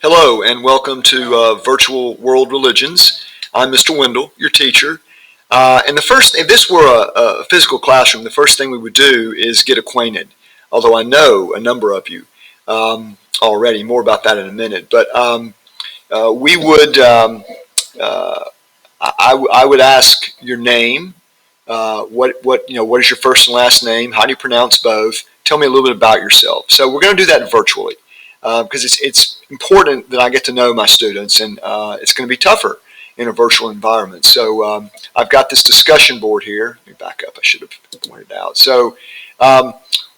Hello and welcome to Virtual World Religions. I'm Mr. Wendell, your teacher. If this were a physical classroom, the first thing we would do is get acquainted. Although I know a number of you already, more about that in a minute. But we would, I would ask your name. What is your first and last name? How do you pronounce both? Tell me a little bit about yourself. So we're going to do that virtually. Because it's important that I get to know my students, and it's going to be tougher in a virtual environment. So I've got this discussion board here. Let me back up. I should have pointed out. So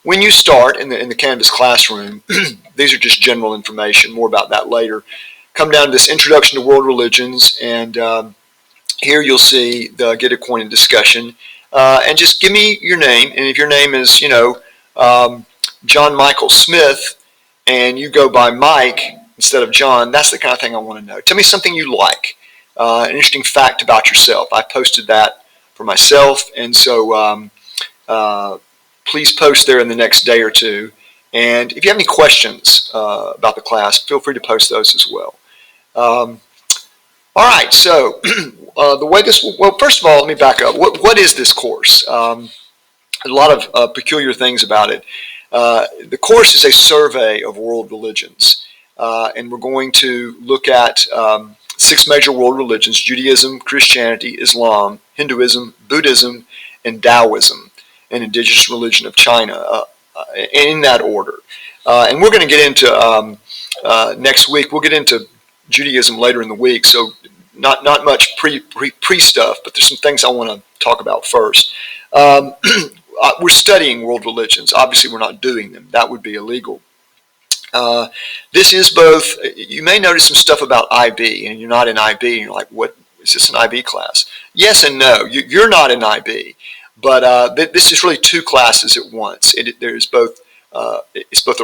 when you start in the Canvas classroom, these are just general information. More about that later. Come down to this Introduction to World Religions, and here you'll see the Get Acquainted discussion. And just give me your name, and if your name is, John Michael Smith, and you go by Mike instead of John, that's the kind of thing I want to know. Tell me something you like, an interesting fact about yourself. I posted that for myself, and so please post there in the next day or two. And if you have any questions about the class, feel free to post those as well. All right, so the way this will, well, first of all, let me back up. What is this course? A lot of peculiar things about it. The course is a survey of world religions, and we're going to look at 6 major world religions: Judaism, Christianity, Islam, Hinduism, Buddhism, and Taoism, an indigenous religion of China, in that order. And we're going to get into, next week, we'll get into Judaism later in the week, so not much pre stuff, but there's some things I want to talk about first. We're studying world religions. Obviously, we're not doing them. That would be illegal. This is both, you may notice some stuff about IB, and you're not in IB, and you're like, what, is this an IB class? Yes and no. You're not in IB, but this is really 2 classes at once. It's both a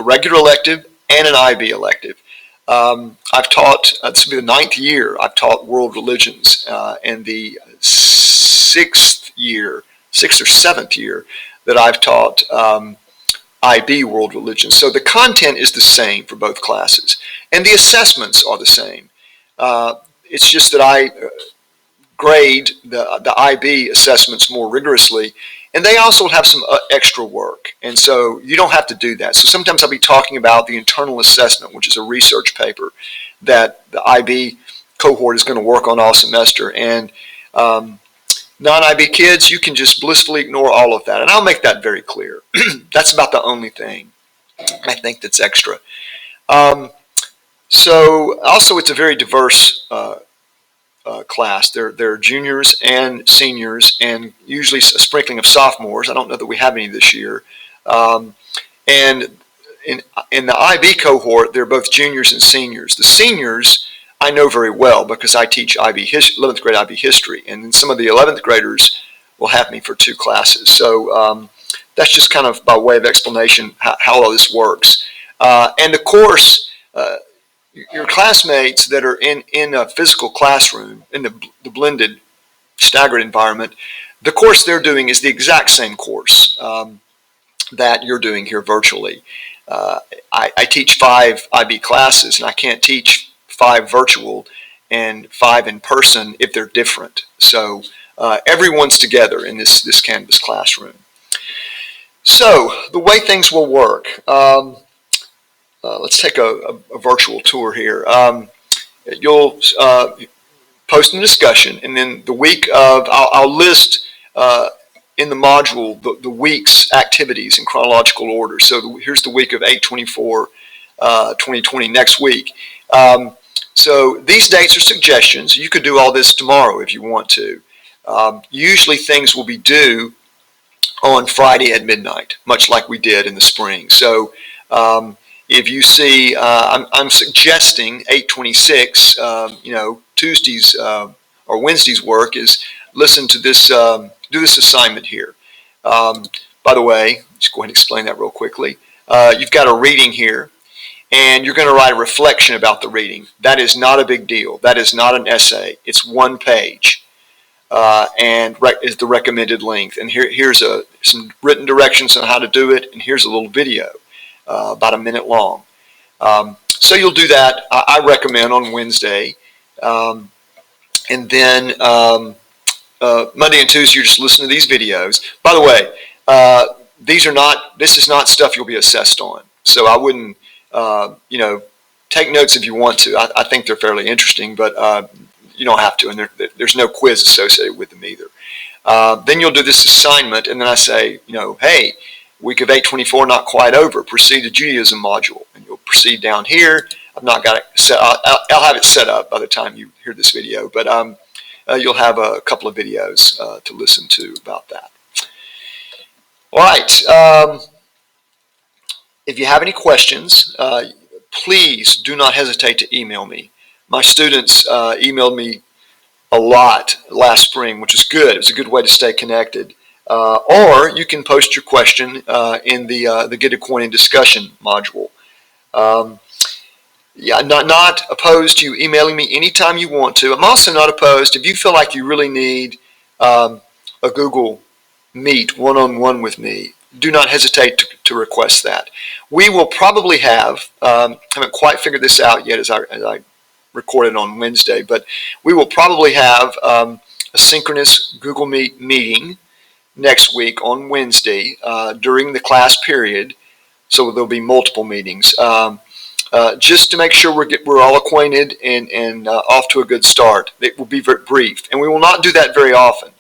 regular elective and an IB elective. I've taught, this will be the 9th year I've taught world religions, and the 6th or 7th year that I've taught IB world religion. So the content is the same for both classes, and the assessments are the same. It's just that I grade the IB assessments more rigorously, and they also have some extra work, and so you don't have to do that. So sometimes I'll be talking about the internal assessment, which is a research paper that the IB cohort is going to work on all semester, and non-IB kids, you can just blissfully ignore all of that. And I'll make that very clear. That's about the only thing I think that's extra. So also it's a very diverse class. There are juniors and seniors, and usually a sprinkling of sophomores. I don't know that we have any this year. And in the IB cohort, they're both juniors and seniors. The seniors I know very well because I teach 11th grade IB history, and then some of the 11th graders will have me for 2 classes. So that's just kind of by way of explanation how all this works. And of course, your classmates that are in a physical classroom, in the blended, staggered environment, the course they're doing is the exact same course that you're doing here virtually. I teach 5 IB classes, and I can't teach 5 virtual and 5 in person if they're different. So everyone's together in this Canvas classroom. So the way things will work, let's take a virtual tour here. You'll post a discussion, and then the week of, I'll list in the module the week's activities in chronological order. So here's the week of 8/24/2020, next week. So these dates are suggestions. You could do all this tomorrow if you want to. Usually things will be due on Friday at midnight, much like we did in the spring. So if you see, I'm suggesting 8/26, Tuesday's or Wednesday's work is listen to this, do this assignment here. By the way, just go ahead and explain that real quickly. You've got a reading here, and you're going to write a reflection about the reading. That is not a big deal. That is not an essay. It's 1 page, and is the recommended length. And here's some written directions on how to do it, and here's a little video, about a minute long. So you'll do that, I recommend, on Wednesday. And then Monday and Tuesday, you just listen to these videos. By the way, this is not stuff you'll be assessed on. So I wouldn't, take notes if you want to. I think they're fairly interesting, but you don't have to, and there's no quiz associated with them either. Then you'll do this assignment, and then I say, hey, week of 824 not quite over. Proceed to Judaism module, and you'll proceed down here. I've not got it set. I'll have it set up by the time you hear this video, but you'll have a couple of videos to listen to about that. All right. If you have any questions, please do not hesitate to email me. My students emailed me a lot last spring, which is good. It was a good way to stay connected. Or you can post your question in the Get Acquainted discussion module. Yeah, not opposed to you emailing me anytime you want to. I'm also not opposed if you feel like you really need a Google Meet one-on-one with me. Do not hesitate to request that. We will probably have, haven't quite figured this out yet as I recorded on Wednesday, but we will probably have a synchronous Google Meet meeting next week on Wednesday during the class period. So there'll be multiple meetings. Just to make sure we're all acquainted and off to a good start. It will be very brief, and we will not do that very often.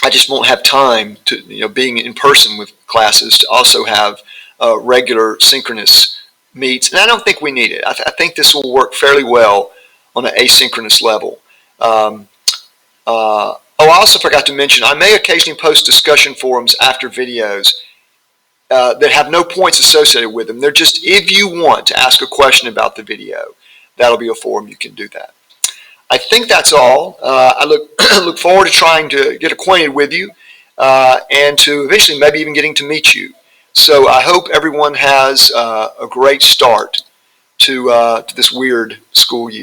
I just won't have time to, being in person with classes, to also have regular synchronous meets, and I don't think we need it. I think this will work fairly well on an asynchronous level. I also forgot to mention, I may occasionally post discussion forums after videos that have no points associated with them. They're just, if you want to ask a question about the video, that'll be a forum you can do that. I think that's all. I look forward to trying to get acquainted with you and to eventually maybe even getting to meet you. So I hope everyone has a great start to this weird school year.